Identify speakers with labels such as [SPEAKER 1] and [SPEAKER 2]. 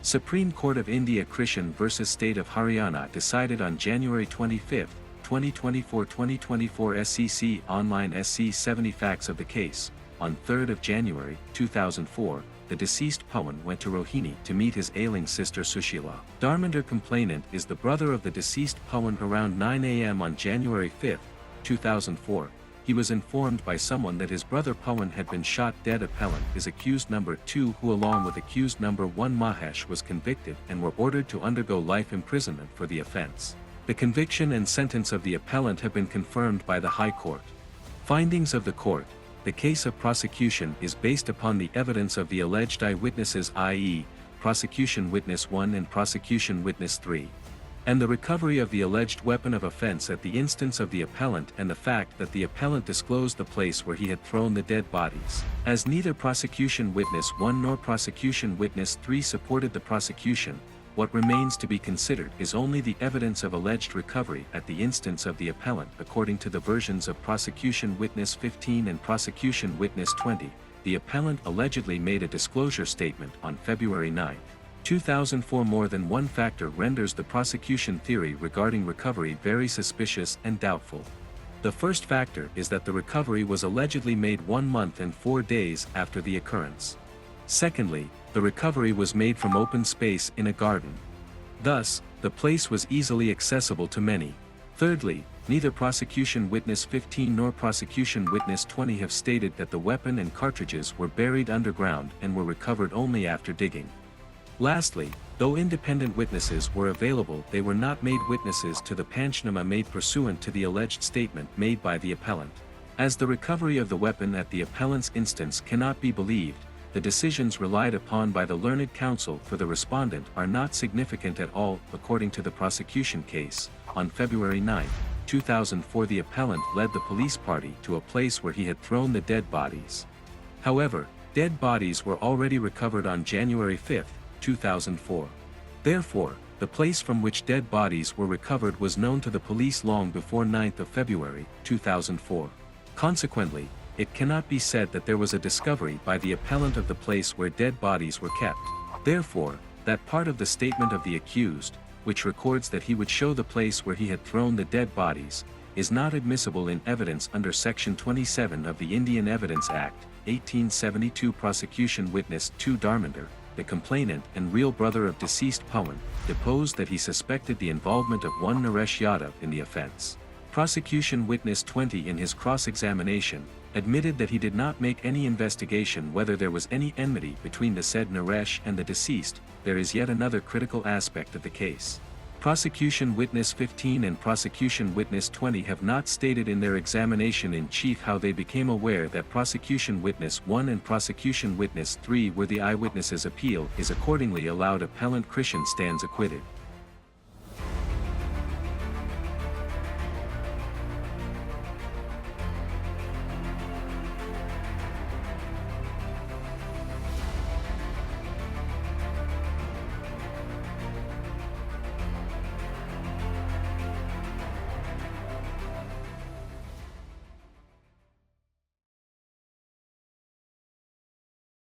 [SPEAKER 1] Supreme Court of India Krishan vs. State of Haryana decided on January 25, 2024 SCC Online SC 70 Facts of the case. On 3 January 2004, the deceased Pawan went to Rohini to meet his ailing sister Sushila. Dharmender complainant is the brother of the deceased Pawan. Around 9 a.m. on January 5, 2004, he was informed by someone that his brother Pawan had been shot dead. Appellant is accused number 2 who along with accused number 1 Mahesh was convicted and were ordered to undergo life imprisonment for the offense. The conviction and sentence of the appellant have been confirmed by the High Court. Findings of the court: the case of prosecution is based upon the evidence of the alleged eyewitnesses, i.e., prosecution witness 1 and prosecution witness 3. And the recovery of the alleged weapon of offense at the instance of the appellant and the fact that the appellant disclosed the place where he had thrown the dead bodies. As neither prosecution witness 1 nor prosecution witness 3 supported the prosecution, what remains to be considered is only the evidence of alleged recovery at the instance of the appellant. According to the versions of prosecution witness 15 and prosecution witness 20, the appellant allegedly made a disclosure statement on February 9, 2004. More than one factor renders the prosecution theory regarding recovery very suspicious and doubtful. The first factor is that the recovery was allegedly made 1 month and 4 days after the occurrence. Secondly, the recovery was made from open space in a garden. Thus, the place was easily accessible to many. Thirdly, neither prosecution witness 15 nor prosecution witness 20 have stated that the weapon and cartridges were buried underground and were recovered only after digging. Lastly, though independent witnesses were available, they were not made witnesses to the panchnama made pursuant to the alleged statement made by the appellant. As the recovery of the weapon at the appellant's instance cannot be believed, the decisions relied upon by the learned counsel for the respondent are not significant at all. According to the prosecution case, on February 9, 2004, the appellant led the police party to a place where he had thrown the dead bodies. However, dead bodies were already recovered on January 5, 2004. Therefore, the place from which dead bodies were recovered was known to the police long before 9 February 2004. Consequently, it cannot be said that there was a discovery by the appellant of the place where dead bodies were kept. Therefore, that part of the statement of the accused, which records that he would show the place where he had thrown the dead bodies, is not admissible in evidence under Section 27 of the Indian Evidence Act, 1872. Prosecution witness 2 Dharmender, the complainant and real brother of deceased Pawan, deposed that he suspected the involvement of one Naresh Yadav in the offense. Prosecution witness 20 in his cross-examination, admitted that he did not make any investigation whether there was any enmity between the said Naresh and the deceased. There is yet another critical aspect of the case. Prosecution witness 15 and prosecution witness 20 have not stated in their examination in chief how they became aware that prosecution witness 1 and prosecution witness 3 were the eyewitnesses. Appeal is accordingly allowed. Appellant Krishan stands acquitted.